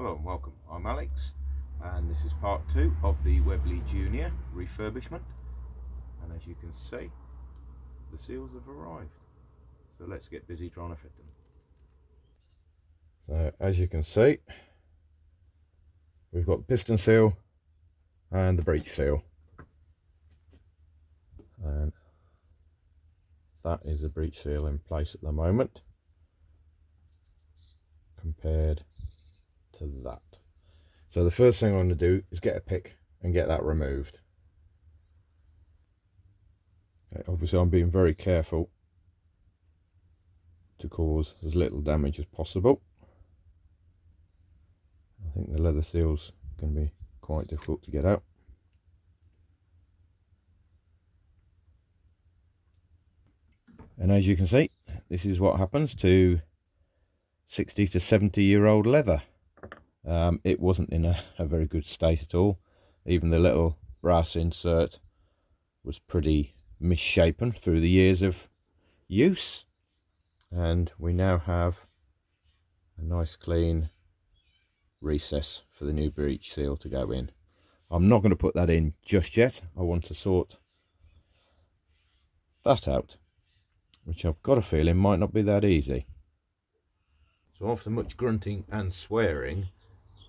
Hello and welcome, I'm Alex and this is part 2 of the Webley Junior refurbishment, and as you can see the seals have arrived, so let's get busy trying to fit them. So as you can see we've got the piston seal and the breech seal, and that is the breech seal in place at the moment compared to that. So the first thing I'm going to do is get a pick and get that removed. Okay, obviously I'm being very careful to cause as little damage as possible. I think the leather seal's going to be quite difficult to get out. And as you can see, this is what happens to 60 to 70-year-old leather. It wasn't in a very good state at all. Even the little brass insert was pretty misshapen through the years of use. And we now have a nice clean recess for the new breech seal to go in. I'm not going to put that in just yet. I want to sort that out, which I've got a feeling might not be that easy. So after much grunting and swearing,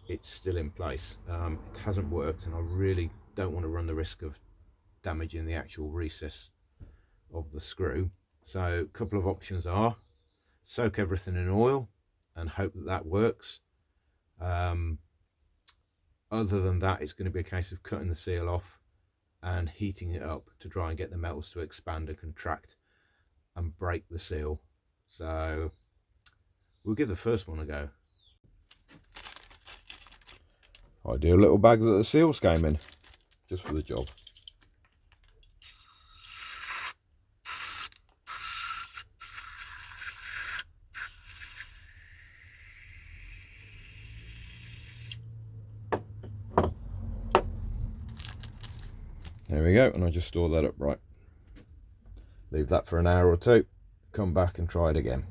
it's still in place. It hasn't worked, and I really don't want to run the risk of damaging the actual recess of the screw. So a couple of options are soak everything in oil and hope that that works. Other than that, it's going to be a case of cutting the seal off and heating it up to try and get the metals to expand and contract and break the seal. So we'll give the first one a go. Ideal little bag that the seals came in, just for the job. There we go, and I just store that upright. Leave that for an hour or two, come back and try it again.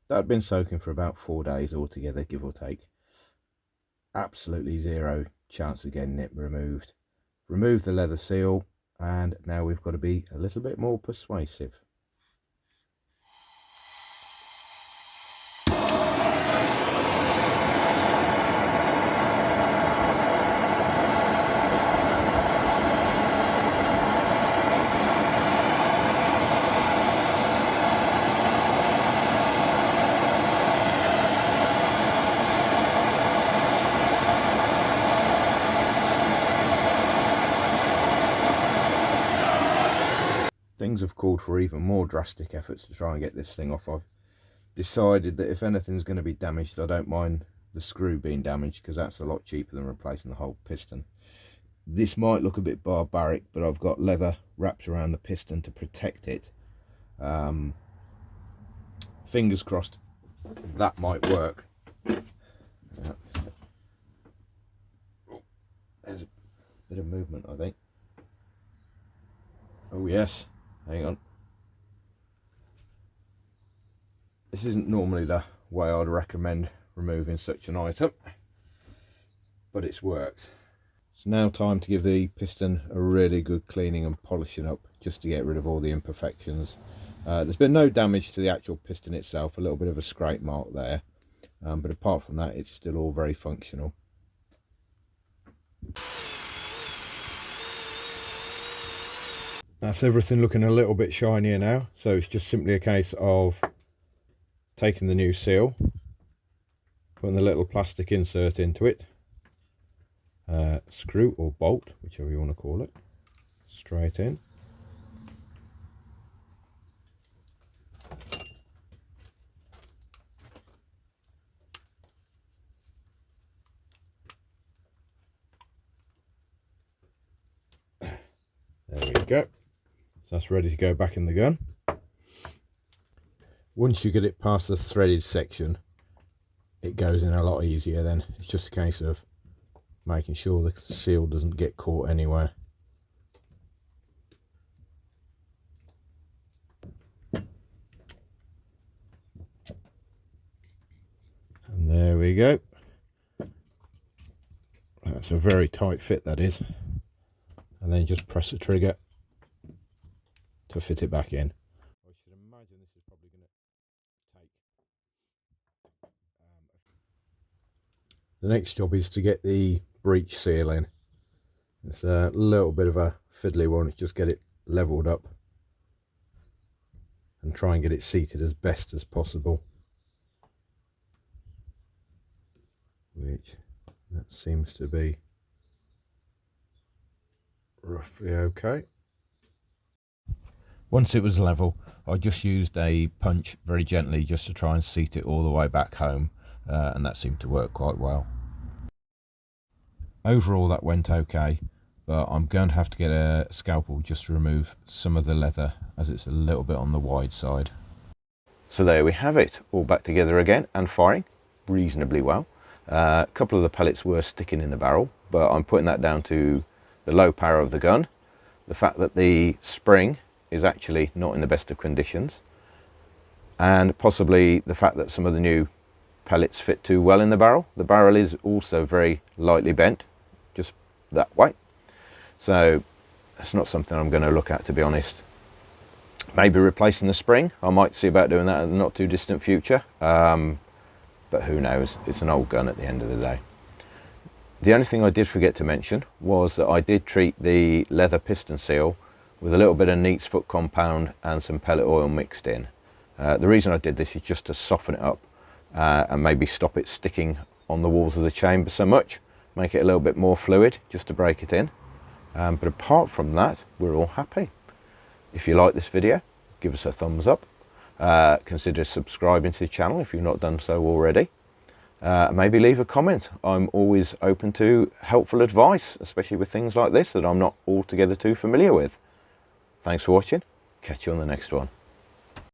That had been soaking for about 4 days altogether, give or take. Absolutely zero chance of getting it removed. Remove the leather seal, and now we've got to be a little bit more persuasive. Things have called for even more drastic efforts to try and get this thing off. I've decided that if anything's going to be damaged, I don't mind the screw being damaged, because that's a lot cheaper than replacing the whole piston. This might look a bit barbaric, but I've got leather wrapped around the piston to protect it. Fingers crossed that might work. There's a bit of movement, I think. Oh yes, hang on. This isn't normally the way I'd recommend removing such an item, but it's worked. It's now time to give the piston a really good cleaning and polishing up, just to get rid of all the imperfections. There's been no damage to the actual piston itself, a little bit of a scrape mark there, but apart from that it's still all very functional. That's everything looking a little bit shinier now, so it's just simply a case of taking the new seal, putting the little plastic insert into it, screw or bolt, whichever you want to call it, straight in. There we go. So that's ready to go back in the gun. Once you get it past the threaded section, it goes in a lot easier then. It's just a case of making sure the seal doesn't get caught anywhere. And there we go. That's a very tight fit, that is. And then just press the trigger to fit it back in. I should imagine this is probably going to take. The next job is to get the breech seal in. It's a little bit of a fiddly one. It's just get it leveled up and try and get it seated as best as possible. Which that seems to be roughly okay. Once it was level, I just used a punch very gently just to try and seat it all the way back home, and that seemed to work quite well. Overall that went okay, but I'm going to have to get a scalpel just to remove some of the leather as it's a little bit on the wide side. So there we have it, all back together again and firing reasonably well. A couple of the pellets were sticking in the barrel, but I'm putting that down to the low power of the gun, the fact that the spring is actually not in the best of conditions, and possibly the fact that some of the new pellets fit too well in the barrel. The barrel is also very lightly bent, just that way, so it's not something I'm going to look at, to be honest. Maybe replacing the spring, I might see about doing that in the not too distant future, but who knows, it's an old gun at the end of the day. The only thing I did forget to mention was that I did treat the leather piston seal with a little bit of neat's foot compound and some pellet oil mixed in. The reason I did this is just to soften it up and maybe stop it sticking on the walls of the chamber so much, make it a little bit more fluid just to break it in. But apart from that, we're all happy. If you like this video, give us a thumbs up. Consider subscribing to the channel if you've not done so already. Maybe leave a comment. I'm always open to helpful advice, especially with things like this that I'm not altogether too familiar with. Thanks for watching. Catch you on the next one.